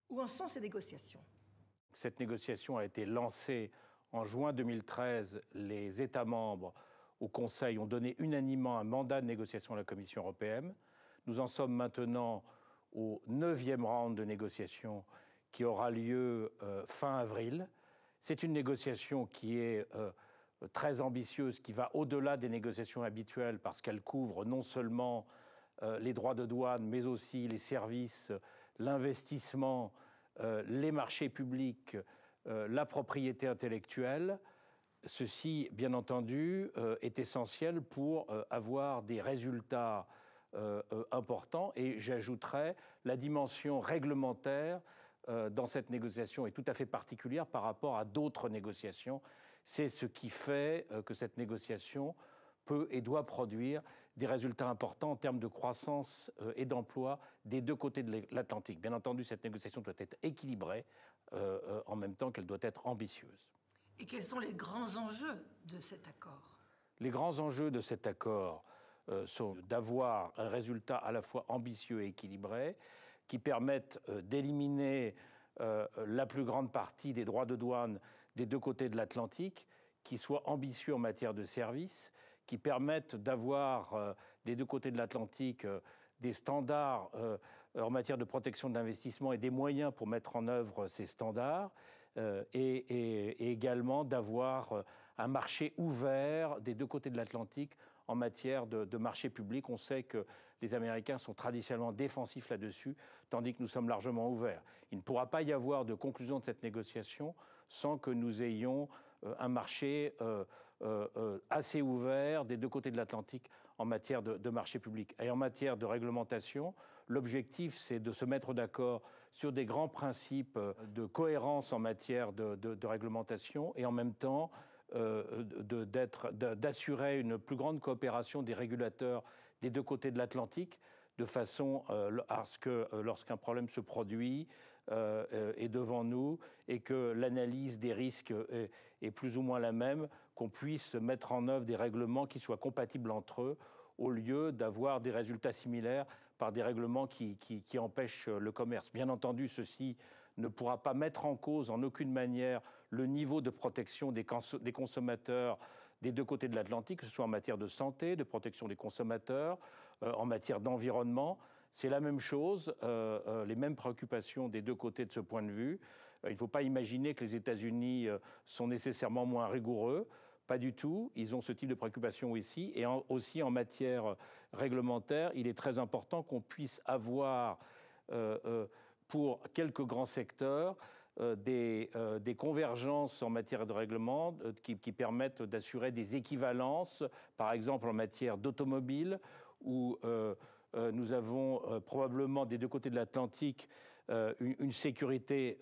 Où en sont ces négociations? Cette négociation a été lancée en juin 2013. Les États membres au Conseil ont donné unanimement un mandat de négociation à la Commission européenne. Nous en sommes maintenant au 9e round de négociation qui aura lieu fin avril. C'est une négociation qui est très ambitieuse, qui va au-delà des négociations habituelles parce qu'elle couvre non seulement les droits de douane, mais aussi les services, l'investissement, les marchés publics, la propriété intellectuelle. Ceci, bien entendu, est essentiel pour avoir des résultats importants. Et j'ajouterais la dimension réglementaire dans cette négociation est tout à fait particulière par rapport à d'autres négociations. C'est ce qui fait que cette négociation peut et doit produire des résultats importants en termes de croissance et d'emploi des deux côtés de l'Atlantique. Bien entendu, cette négociation doit être équilibrée en même temps qu'elle doit être ambitieuse. Et quels sont les grands enjeux de cet accord? Les grands enjeux de cet accord sont d'avoir un résultat à la fois ambitieux et équilibré, qui permettent d'éliminer la plus grande partie des droits de douane des deux côtés de l'Atlantique, qui soient ambitieux en matière de services, qui permettent d'avoir des deux côtés de l'Atlantique des standards en matière de protection de l'investissement et des moyens pour mettre en œuvre ces standards, et également d'avoir un marché ouvert des deux côtés de l'Atlantique en matière de marché public. On sait que les Américains sont traditionnellement défensifs là-dessus, tandis que nous sommes largement ouverts. Il ne pourra pas y avoir de conclusion de cette négociation sans que nous ayons un marché assez ouvert des deux côtés de l'Atlantique en matière de marché public. Et en matière de réglementation, l'objectif, c'est de se mettre d'accord sur des grands principes de cohérence en matière de réglementation et en même temps d'assurer une plus grande coopération des régulateurs des deux côtés de l'Atlantique, de façon à ce que lorsqu'un problème se produit est devant nous et que l'analyse des risques est plus ou moins la même, qu'on puisse mettre en œuvre des règlements qui soient compatibles entre eux, au lieu d'avoir des résultats similaires par des règlements qui empêchent le commerce. Bien entendu, ceci ne pourra pas mettre en cause en aucune manière le niveau de protection des consommateurs des deux côtés de l'Atlantique, que ce soit en matière de santé, de protection des consommateurs, en matière d'environnement. C'est la même chose, les mêmes préoccupations des deux côtés de ce point de vue. Il ne faut pas imaginer que les États-Unis sont nécessairement moins rigoureux. Pas du tout. Ils ont ce type de préoccupation ici. Et aussi en matière réglementaire, il est très important qu'on puisse avoir, pour quelques grands secteurs, des convergences en matière de règlement qui permettent d'assurer des équivalences, par exemple en matière d'automobile, où nous avons probablement des deux côtés de l'Atlantique une sécurité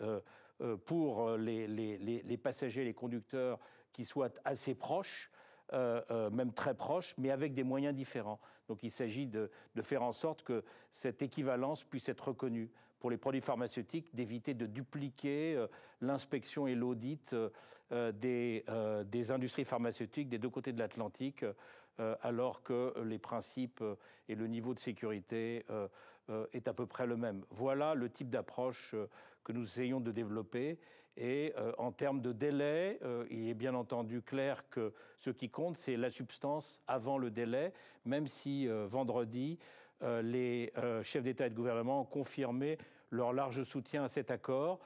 pour les passagers et les conducteurs qui soient assez proches, même très proches, mais avec des moyens différents. Donc il s'agit de faire en sorte que cette équivalence puisse être reconnue. Pour les produits pharmaceutiques, d'éviter de dupliquer l'inspection et l'audit des industries pharmaceutiques des deux côtés de l'Atlantique, alors que les principes et le niveau de sécurité est à peu près le même. Voilà le type d'approche que nous essayons de développer. Et en termes de délai, il est bien entendu clair que ce qui compte, c'est la substance avant le délai, même si vendredi, les chefs d'État et de gouvernement ont confirmé leur large soutien à cet accord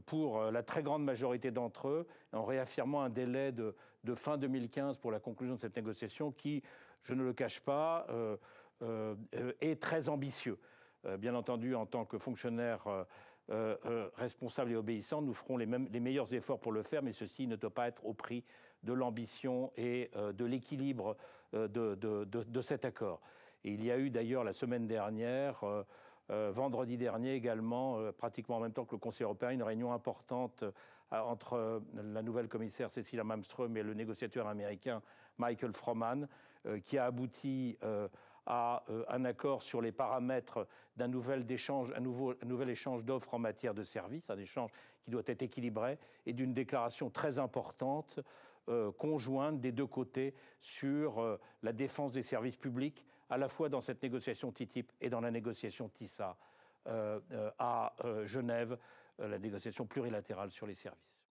pour la très grande majorité d'entre eux, en réaffirmant un délai de fin 2015 pour la conclusion de cette négociation qui, je ne le cache pas, est très ambitieux. Bien entendu, en tant que fonctionnaires responsables et obéissants, nous ferons les meilleurs efforts pour le faire, mais ceci ne doit pas être au prix de l'ambition et de l'équilibre de cet accord. Et il y a eu d'ailleurs la semaine dernière, vendredi dernier également, pratiquement en même temps que le Conseil européen, une réunion importante entre la nouvelle commissaire Cecilia Malmström et le négociateur américain Michael Froman, qui a abouti à un accord sur les paramètres d'un nouvel échange d'offres en matière de services, un échange qui doit être équilibré, et d'une déclaration très importante conjointe des deux côtés sur la défense des services publics, à la fois dans cette négociation TTIP et dans la négociation TISA. à Genève la négociation plurilatérale sur les services.